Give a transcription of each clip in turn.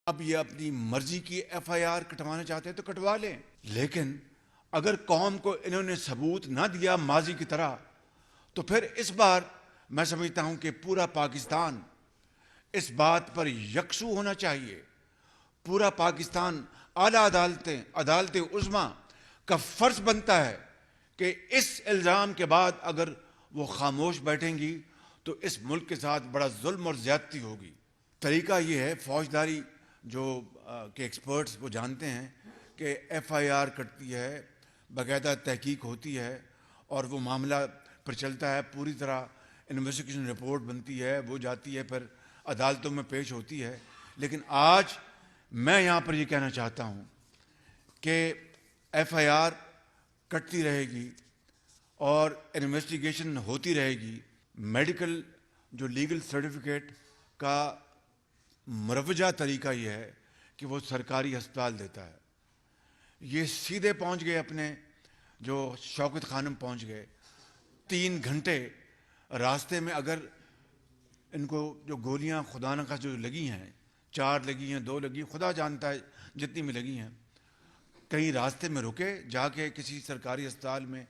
اب یہ اپنی مرضی کی ایف آئی آر کٹوانا چاہتے ہیں تو کٹوا لیں، لیکن اگر قوم کو انہوں نے ثبوت نہ دیا ماضی کی طرح، تو پھر اس بار میں سمجھتا ہوں کہ پورا پاکستان اس بات پر یکسو ہونا چاہیے. پورا پاکستان اعلیٰ عدالت عظمیٰ کا فرض بنتا ہے کہ اس الزام کے بعد اگر وہ خاموش بیٹھیں گی تو اس ملک کے ساتھ بڑا ظلم اور زیادتی ہوگی. طریقہ یہ ہے، فوجداری جو کہ ایکسپرٹس وہ جانتے ہیں کہ ایف آئی آر کٹتی ہے، باقاعدہ تحقیق ہوتی ہے اور وہ معاملہ پھر چلتا ہے، پوری طرح انویسٹیگیشن رپورٹ بنتی ہے، وہ جاتی ہے، پھر عدالتوں میں پیش ہوتی ہے. لیکن آج میں یہاں پر یہ کہنا چاہتا ہوں کہ ایف آئی آر کٹتی رہے گی اور انویسٹیگیشن ہوتی رہے گی. میڈیکل جو لیگل سرٹیفکیٹ کا مروجہ طریقہ یہ ہے کہ وہ سرکاری ہسپتال دیتا ہے. یہ سیدھے پہنچ گئے اپنے جو شوکت خانم پہنچ گئے 3 گھنٹے راستے میں. اگر ان کو جو گولیاں خدا نہ خواستہ جو لگی ہیں، 4 لگی ہیں، 2 لگی، خدا جانتا ہے جتنی بھی لگی ہیں، کہیں راستے میں رکے، جا کے کسی سرکاری اسپتال میں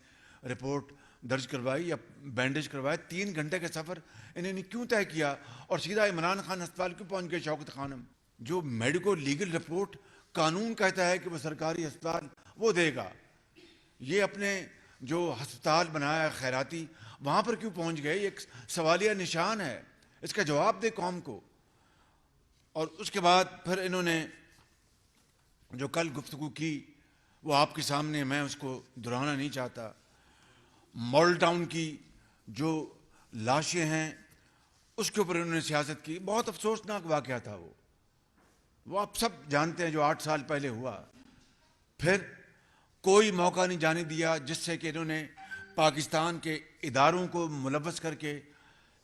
رپورٹ درج کروائی یا بینڈیج کروائی. 3 گھنٹے کا سفر انہوں نے کیوں طے کیا اور سیدھا عمران خان ہسپتال کیوں پہنچ گئے شوکت خانم؟ جو میڈیکو لیگل رپورٹ قانون کہتا ہے کہ وہ سرکاری ہسپتال وہ دے گا، یہ اپنے جو ہسپتال بنایا ہے خیراتی وہاں پر کیوں پہنچ گئے؟ یہ ایک سوالیہ نشان ہے، اس کا جواب دے قوم کو. اور اس کے بعد پھر انہوں نے جو کل گفتگو کی وہ آپ کے سامنے، میں اس کو دہرانا نہیں چاہتا. ماڈل ٹاؤن کی جو لاشیں ہیں اس کے اوپر انہوں نے سیاست کی. بہت افسوسناک واقعہ تھا وہ آپ سب جانتے ہیں جو 8 سال پہلے ہوا. پھر کوئی موقع نہیں جانے دیا جس سے کہ انہوں نے پاکستان کے اداروں کو ملوث کر کے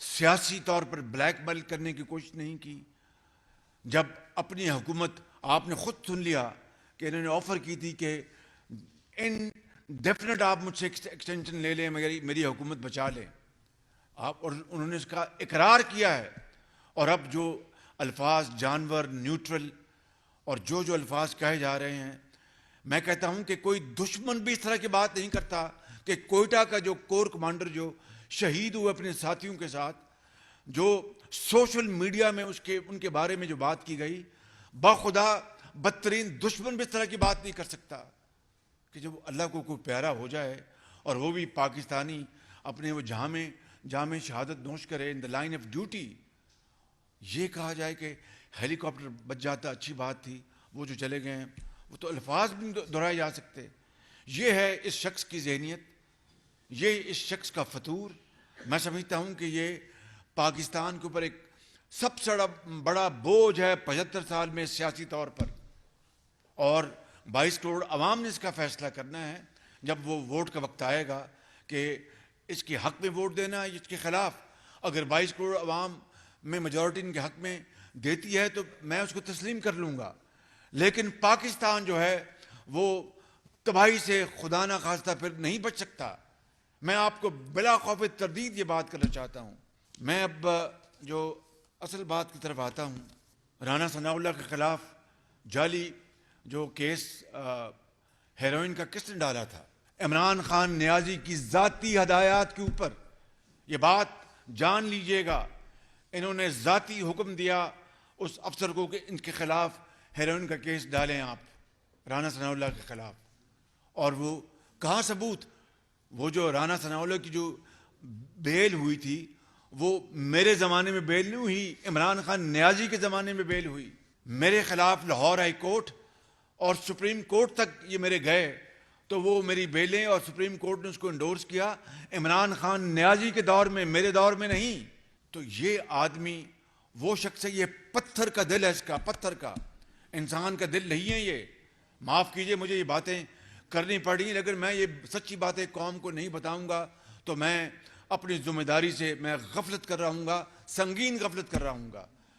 سیاسی طور پر بلیک میل کرنے کی کوشش نہیں کی. جب اپنی حکومت، آپ نے خود سن لیا کہ انہوں نے آفر کی تھی کہ ان ڈیفینیٹ آپ مجھ سے ایکسٹینشن لے لیں، میری حکومت بچا لیں آپ، اور انہوں نے اس کا اقرار کیا ہے. اور اب جو الفاظ جانور، نیوٹرل اور جو الفاظ کہے جا رہے ہیں، میں کہتا ہوں کہ کوئی دشمن بھی اس طرح کی بات نہیں کرتا کہ کوئٹہ کا جو کور کمانڈر جو شہید ہوئے اپنے ساتھیوں کے ساتھ، جو سوشل میڈیا میں ان کے بارے میں جو بات کی گئی، باخدا بدترین دشمن بھی اس طرح کی بات نہیں کر سکتا کہ جب اللہ کو کوئی پیارا ہو جائے اور وہ بھی پاکستانی اپنے وہ جامع شہادت نوش کرے ان دا لائن آف ڈیوٹی، یہ کہا جائے کہ ہیلی کاپٹر بچ جاتا اچھی بات تھی، وہ جو چلے گئے ہیں، وہ تو الفاظ بھی دہرائے جا سکتے. یہ ہے اس شخص کی ذہنیت، یہ اس شخص کا فطور. میں سمجھتا ہوں کہ یہ پاکستان کے اوپر ایک سب سے بڑا بوجھ ہے 75 سال میں سیاسی طور پر، اور 22 کروڑ عوام نے اس کا فیصلہ کرنا ہے جب وہ ووٹ کا وقت آئے گا کہ اس کے حق میں ووٹ دینا ہے اس کے خلاف. اگر 22 کروڑ عوام میں میجورٹی ان کے حق میں دیتی ہے تو میں اس کو تسلیم کر لوں گا. لیکن پاکستان جو ہے وہ تباہی سے خدا نہ خواستہ پھر نہیں بچ سکتا. میں آپ کو بلا خوف تردید یہ بات کرنا چاہتا ہوں. میں اب جو اصل بات کی طرف آتا ہوں. رانا ثناء اللہ کے خلاف جعلی جو کیس ہیروئن کا کس نے ڈالا تھا؟ عمران خان نیازی کی ذاتی ہدایات کے اوپر. یہ بات جان لیجئے گا، انہوں نے ذاتی حکم دیا اس افسر کو کہ ان کے خلاف ہیروئن کا کیس ڈالیں آپ، رانا ثناء اللہ کے خلاف. اور وہ کہاں ثبوت؟ وہ جو رانا ثناء اللہ کی جو بیل ہوئی تھی وہ میرے زمانے میں بیل نہیں ہوئی، عمران خان نیازی کے زمانے میں بیل ہوئی. میرے خلاف لاہور ہائی کورٹ اور سپریم کورٹ تک یہ میرے گئے تو وہ میری بیلیں اور سپریم کورٹ نے اس کو انڈورس کیا. عمران خان نیازی کے دور میں، میرے دور میں نہیں. تو یہ آدمی وہ شخص ہے، یہ پتھر کا دل ہے، اس کا پتھر کا، انسان کا دل نہیں ہے یہ. معاف کیجئے مجھے یہ باتیں کرنی پڑی، لیکن میں یہ سچی باتیں قوم کو نہیں بتاؤں گا تو میں اپنی ذمہ داری سے میں غفلت کر رہا ہوں گا، سنگین غفلت کر رہا ہوں گا.